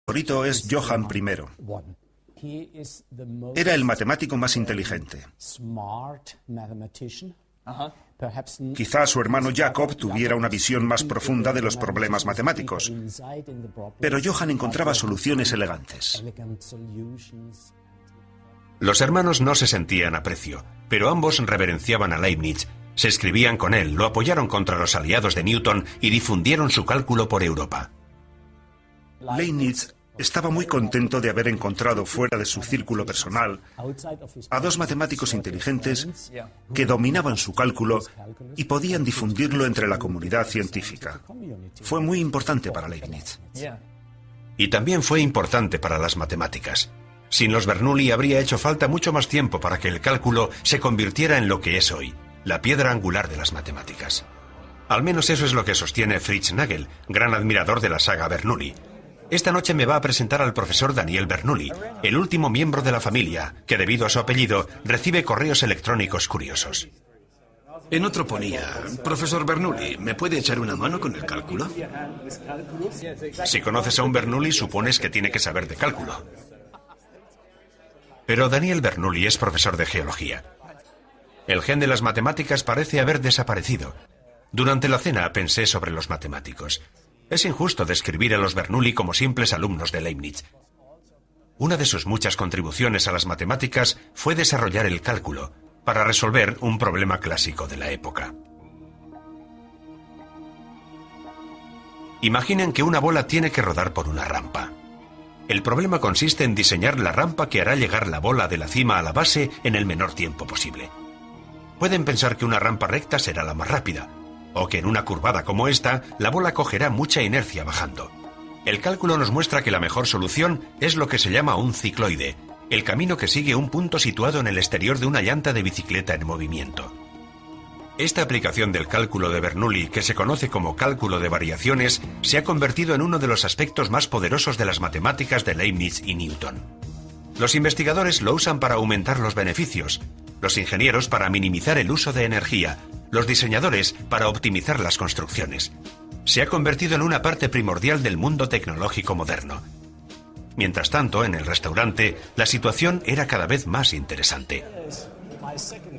favorito es Johann I. Era el matemático más inteligente. Quizá su hermano Jacob tuviera una visión más profunda de los problemas matemáticos, pero Johann encontraba soluciones elegantes. Los hermanos no se sentían aprecio, pero ambos reverenciaban a Leibniz, se escribían con él, lo apoyaron contra los aliados de Newton y difundieron su cálculo por Europa. Leibniz estaba muy contento de haber encontrado fuera de su círculo personal a dos matemáticos inteligentes que dominaban su cálculo y podían difundirlo entre la comunidad científica. Fue muy importante para Leibniz. Y también fue importante para las matemáticas. Sin los Bernoulli habría hecho falta mucho más tiempo para que el cálculo se convirtiera en lo que es hoy, la piedra angular de las matemáticas. Al menos eso es lo que sostiene Fritz Nagel, gran admirador de la saga Bernoulli. Esta noche me va a presentar al profesor Daniel Bernoulli, el último miembro de la familia, que debido a su apellido recibe correos electrónicos curiosos. En otro ponía, profesor Bernoulli, ¿me puede echar una mano con el cálculo? Si conoces a un Bernoulli, supones que tiene que saber de cálculo. Pero Daniel Bernoulli es profesor de geología. El gen de las matemáticas parece haber desaparecido. Durante la cena pensé sobre los matemáticos. Es injusto describir a los Bernoulli como simples alumnos de Leibniz. Una de sus muchas contribuciones a las matemáticas fue desarrollar el cálculo para resolver un problema clásico de la época. Imaginen que una bola tiene que rodar por una rampa. El problema consiste en diseñar la rampa que hará llegar la bola de la cima a la base en el menor tiempo posible. Pueden pensar que una rampa recta será la más rápida, o que en una curvada como esta, la bola cogerá mucha inercia bajando. El cálculo nos muestra que la mejor solución es lo que se llama un cicloide, el camino que sigue un punto situado en el exterior de una llanta de bicicleta en movimiento. Esta aplicación del cálculo de Bernoulli, que se conoce como cálculo de variaciones, se ha convertido en uno de los aspectos más poderosos de las matemáticas de Leibniz y Newton. Los investigadores lo usan para aumentar los beneficios, los ingenieros para minimizar el uso de energía, los diseñadores para optimizar las construcciones. Se ha convertido en una parte primordial del mundo tecnológico moderno. Mientras tanto, en el restaurante, la situación era cada vez más interesante.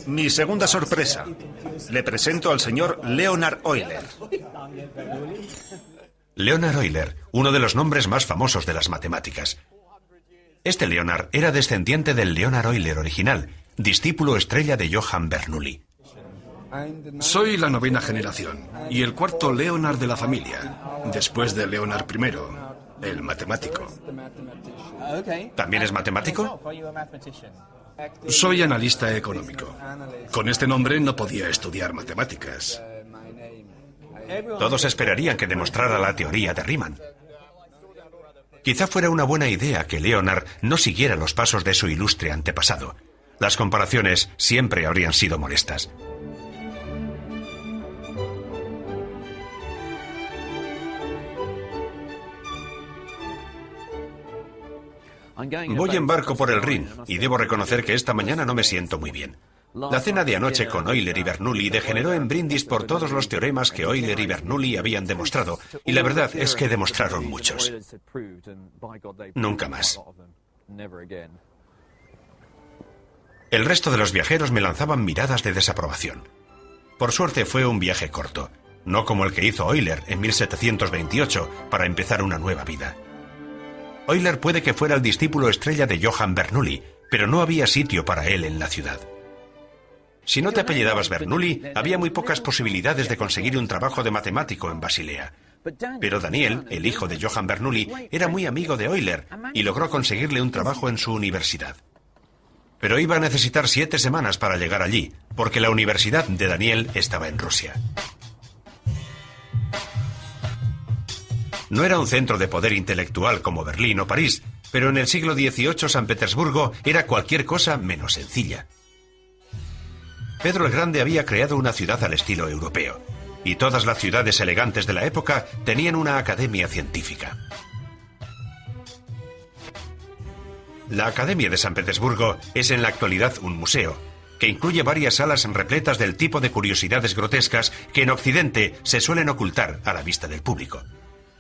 Mi segunda sorpresa. Le presento al señor Leonhard Euler. Leonhard Euler, uno de los nombres más famosos de las matemáticas. Este Leonhard era descendiente del Leonhard Euler original, discípulo estrella de Johann Bernoulli. Soy la 9ª generación y el cuarto Leonhard de la familia, después de Leonhard I, el matemático. ¿También es matemático? Soy analista económico. Con este nombre no podía estudiar matemáticas. Todos esperarían que demostrara la teoría de Riemann. Quizá fuera una buena idea que Leonhard no siguiera los pasos de su ilustre antepasado. Las comparaciones siempre habrían sido molestas. Voy en barco por el Rin y debo reconocer que esta mañana no me siento muy bien. La cena de anoche con Euler y Bernoulli degeneró en brindis por todos los teoremas que Euler y Bernoulli habían demostrado, y la verdad es que demostraron muchos. Nunca más. El resto de los viajeros me lanzaban miradas de desaprobación. Por suerte fue un viaje corto, no como el que hizo Euler en 1728 para empezar una nueva vida. Euler puede que fuera el discípulo estrella de Johann Bernoulli, pero no había sitio para él en la ciudad. Si no te apellidabas Bernoulli, había muy pocas posibilidades de conseguir un trabajo de matemático en Basilea. Pero Daniel, el hijo de Johann Bernoulli, era muy amigo de Euler y logró conseguirle un trabajo en su universidad. Pero iba a necesitar 7 semanas para llegar allí, porque la universidad de Daniel estaba en Rusia. No era un centro de poder intelectual como Berlín o París, pero en el siglo XVIII San Petersburgo era cualquier cosa menos sencilla. Pedro el Grande había creado una ciudad al estilo europeo, y todas las ciudades elegantes de la época tenían una academia científica. La Academia de San Petersburgo es en la actualidad un museo, que incluye varias salas repletas del tipo de curiosidades grotescas que en Occidente se suelen ocultar a la vista del público.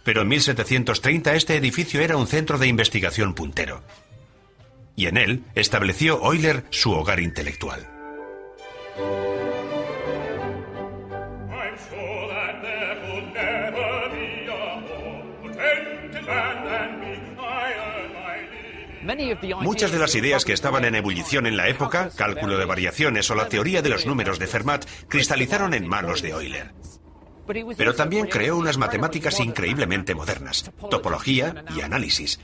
pero en 1730 este edificio era un centro de investigación puntero. Y en él estableció Euler su hogar intelectual. Muchas de las ideas que estaban en ebullición en la época, cálculo de variaciones o la teoría de los números de Fermat, cristalizaron en manos de Euler. Pero también creó unas matemáticas increíblemente modernas, topología y análisis.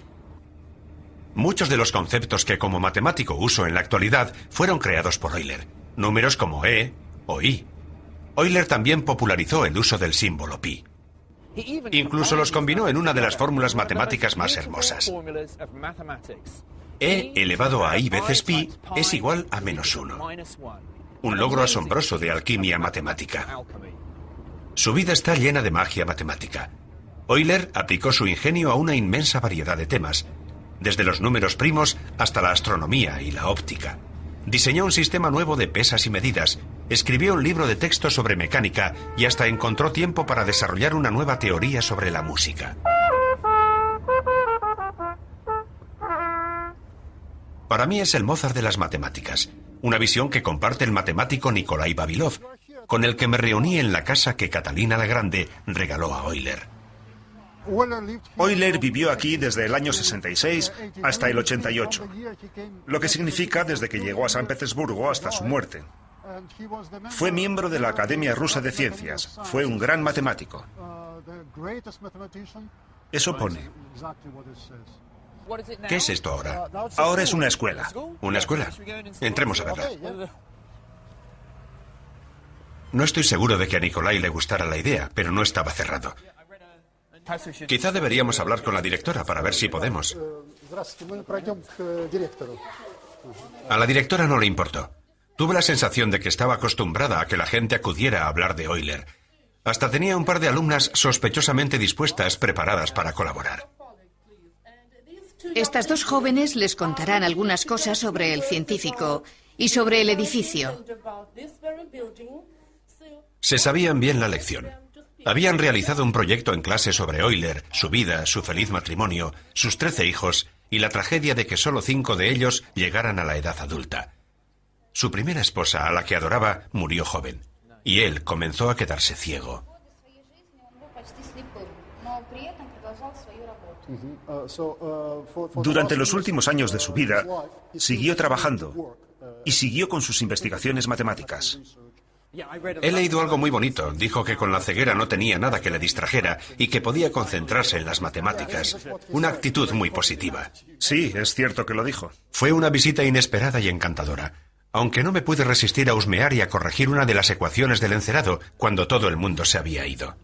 Muchos de los conceptos que como matemático uso en la actualidad fueron creados por Euler, números como E o I. Euler también popularizó el uso del símbolo pi. Incluso los combinó en una de las fórmulas matemáticas más hermosas. E elevado a I veces pi es igual a -1. Un logro asombroso de alquimia matemática. Su vida está llena de magia matemática. Euler aplicó su ingenio a una inmensa variedad de temas, desde los números primos hasta la astronomía y la óptica. Diseñó un sistema nuevo de pesas y medidas, escribió un libro de texto sobre mecánica y hasta encontró tiempo para desarrollar una nueva teoría sobre la música. Para mí es el Mozart de las matemáticas, una visión que comparte el matemático Nikolai Vavilov, con el que me reuní en la casa que Catalina la Grande regaló a Euler. Euler vivió aquí desde el año 66 hasta el 88, lo que significa desde que llegó a San Petersburgo hasta su muerte. Fue miembro de la Academia Rusa de Ciencias, fue un gran matemático. Eso pone. ¿Qué es esto ahora? Ahora es una escuela. ¿Una escuela? Entremos a verla. No estoy seguro de que a Nikolai le gustara la idea, pero no estaba cerrado. Quizá deberíamos hablar con la directora para ver si podemos. A la directora no le importó. Tuve la sensación de que estaba acostumbrada a que la gente acudiera a hablar de Euler. Hasta tenía un par de alumnas sospechosamente dispuestas, preparadas para colaborar. Estas dos jóvenes les contarán algunas cosas sobre el científico y sobre el edificio. Se sabían bien la lección. Habían realizado un proyecto en clase sobre Euler, su vida, su feliz matrimonio, sus 13 hijos y la tragedia de que solo 5 de ellos llegaran a la edad adulta. Su primera esposa, a la que adoraba, murió joven, y él comenzó a quedarse ciego. Durante los últimos años de su vida, siguió trabajando y siguió con sus investigaciones matemáticas. He leído algo muy bonito. Dijo que con la ceguera no tenía nada que le distrajera y que podía concentrarse en las matemáticas. Una actitud muy positiva. Sí, es cierto que lo dijo. Fue una visita inesperada y encantadora, aunque no me pude resistir a husmear y a corregir una de las ecuaciones del encerado cuando todo el mundo se había ido.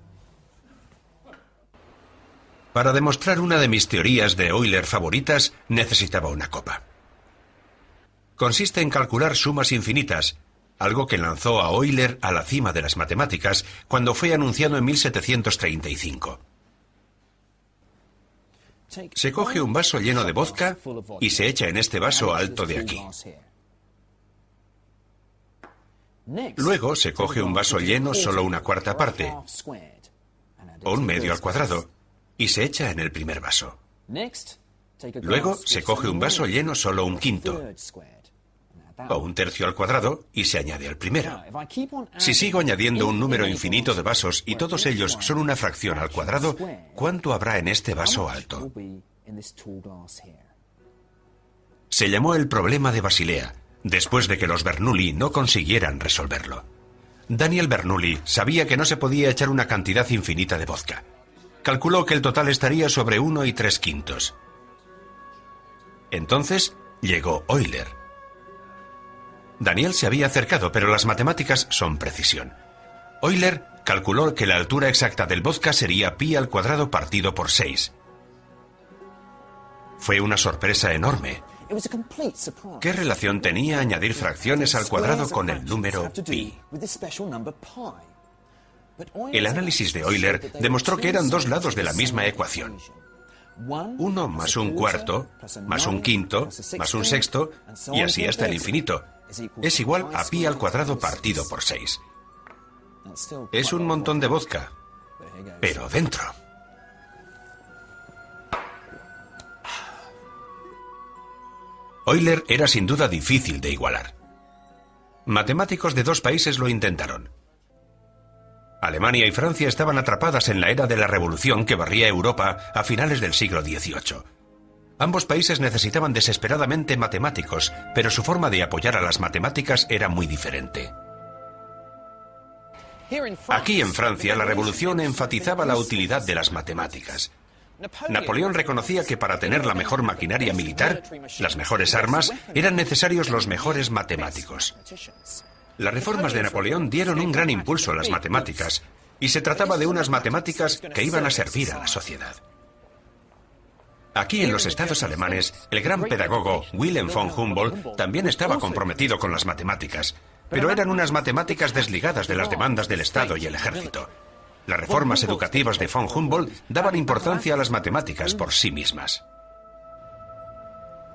Para demostrar una de mis teorías de Euler favoritas, necesitaba una copa. Consiste en calcular sumas infinitas, algo que lanzó a Euler a la cima de las matemáticas cuando fue anunciado en 1735. Se coge un vaso lleno de vodka y se echa en este vaso alto de aquí. Luego se coge un vaso lleno solo una cuarta parte, o un medio al cuadrado, y se echa en el primer vaso. Luego se coge un vaso lleno solo un quinto, o un tercio al cuadrado, y se añade al primero. Si sigo añadiendo un número infinito de vasos y todos ellos son una fracción al cuadrado, ¿cuánto habrá en este vaso alto? Se llamó el problema de Basilea, después de que los Bernoulli no consiguieran resolverlo. Daniel Bernoulli sabía que no se podía echar una cantidad infinita de vodka. Calculó que el total estaría sobre 1 3/5. Entonces llegó Euler. Daniel se había acercado, pero las matemáticas son precisión. Euler calculó que la altura exacta del vodka sería pi al cuadrado partido por 6. Fue una sorpresa enorme. ¿Qué relación tenía añadir fracciones al cuadrado con el número pi? El análisis de Euler demostró que eran dos lados de la misma ecuación. 1 más un cuarto, más un quinto, más un sexto, y así hasta el infinito. Es igual a pi al cuadrado partido por 6. Es un montón de vodka, pero dentro. Euler era sin duda difícil de igualar. Matemáticos de dos países lo intentaron. Alemania y Francia estaban atrapadas en la era de la revolución que barría Europa a finales del siglo XVIII. Ambos países necesitaban desesperadamente matemáticos, pero su forma de apoyar a las matemáticas era muy diferente. Aquí en Francia, la revolución enfatizaba la utilidad de las matemáticas. Napoleón reconocía que para tener la mejor maquinaria militar, las mejores armas, eran necesarios los mejores matemáticos. Las reformas de Napoleón dieron un gran impulso a las matemáticas, y se trataba de unas matemáticas que iban a servir a la sociedad. Aquí en los estados alemanes, el gran pedagogo Wilhelm von Humboldt también estaba comprometido con las matemáticas, pero eran unas matemáticas desligadas de las demandas del Estado y el ejército. Las reformas educativas de von Humboldt daban importancia a las matemáticas por sí mismas.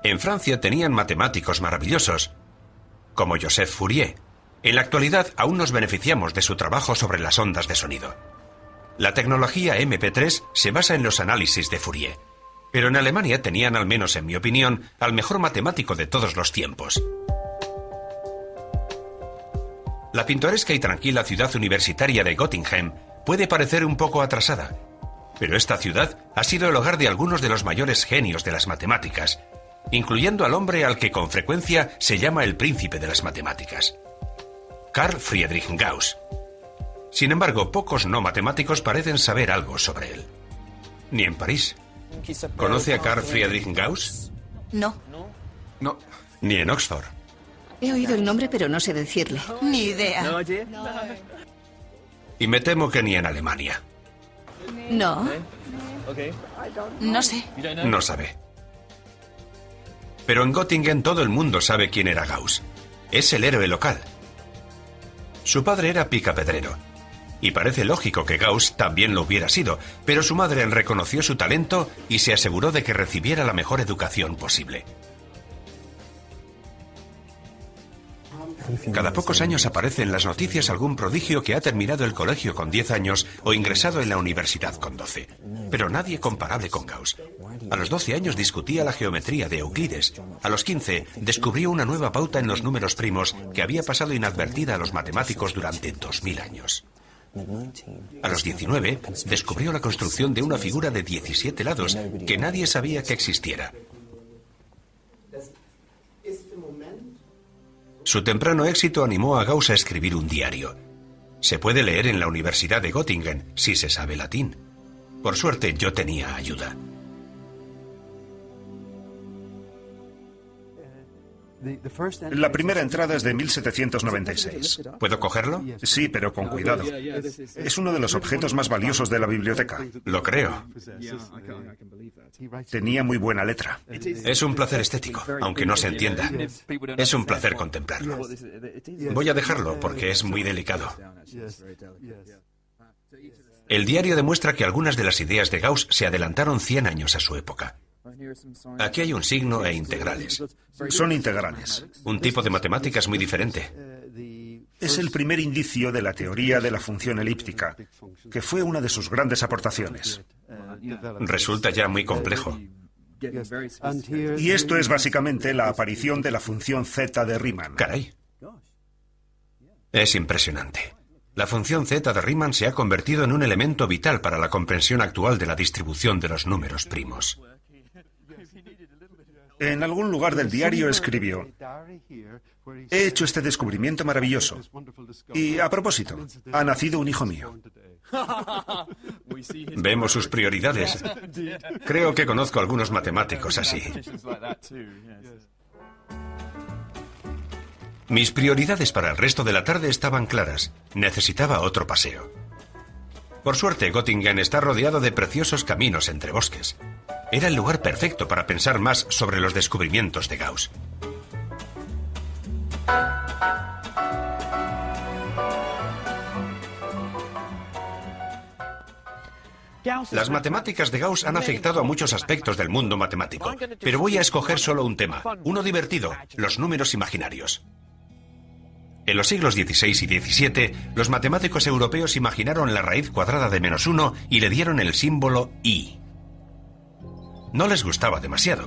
En Francia tenían matemáticos maravillosos, como Joseph Fourier. En la actualidad aún nos beneficiamos de su trabajo sobre las ondas de sonido. La tecnología MP3 se basa en los análisis de Fourier. Pero en Alemania tenían, al menos en mi opinión, al mejor matemático de todos los tiempos. La pintoresca y tranquila ciudad universitaria de Göttingen puede parecer un poco atrasada, pero esta ciudad ha sido el hogar de algunos de los mayores genios de las matemáticas, incluyendo al hombre al que con frecuencia se llama el príncipe de las matemáticas, Carl Friedrich Gauss. Sin embargo, pocos no matemáticos parecen saber algo sobre él. Ni en París. ¿Conoce a Carl Friedrich Gauss? No. No. Ni en Oxford. He oído el nombre, pero no sé decirle. Ni idea. Y me temo que ni en Alemania. No. No sé. No sabe. Pero en Göttingen todo el mundo sabe quién era Gauss. Es el héroe local. Su padre era picapedrero. Y parece lógico que Gauss también lo hubiera sido, pero su madre reconoció su talento y se aseguró de que recibiera la mejor educación posible. Cada pocos años aparece en las noticias algún prodigio que ha terminado el colegio con 10 años o ingresado en la universidad con 12. Pero nadie comparable con Gauss. A los 12 años discutía la geometría de Euclides. A los 15 descubrió una nueva pauta en los números primos que había pasado inadvertida a los matemáticos durante 2000 años. A los 19 descubrió la construcción de una figura de 17 lados que nadie sabía que existiera. Su temprano éxito animó a Gauss a escribir un diario. Se puede leer en la Universidad de Göttingen, si se sabe latín. Por suerte, yo tenía ayuda. La primera entrada es de 1796. ¿Puedo cogerlo? Sí, pero con cuidado. Es uno de los objetos más valiosos de la biblioteca. Lo creo. Tenía muy buena letra. Es un placer estético, aunque no se entienda. Es un placer contemplarlo. Voy a dejarlo porque es muy delicado. El diario demuestra que algunas de las ideas de Gauss se adelantaron 100 años a su época. Aquí hay un signo e integrales. Son integrales. Un tipo de matemáticas muy diferente. Es el primer indicio de la teoría de la función elíptica, que fue una de sus grandes aportaciones. Resulta ya muy complejo. Y esto es básicamente la aparición de la función z de Riemann. Caray. Es impresionante. La función z de Riemann se ha convertido en un elemento vital para la comprensión actual de la distribución de los números primos. En algún lugar del diario escribió: he hecho este descubrimiento maravilloso. Y a propósito, ha nacido un hijo mío. Vemos sus prioridades. Creo que conozco algunos matemáticos así. Mis prioridades para el resto de la tarde estaban claras. Necesitaba otro paseo. Por suerte, Göttingen está rodeado de preciosos caminos entre bosques. Era el lugar perfecto para pensar más sobre los descubrimientos de Gauss. Las matemáticas de Gauss han afectado a muchos aspectos del mundo matemático, pero voy a escoger solo un tema, uno divertido, los números imaginarios. En los siglos XVI y XVII, los matemáticos europeos imaginaron la raíz cuadrada de -1 y le dieron el símbolo I. No les gustaba demasiado.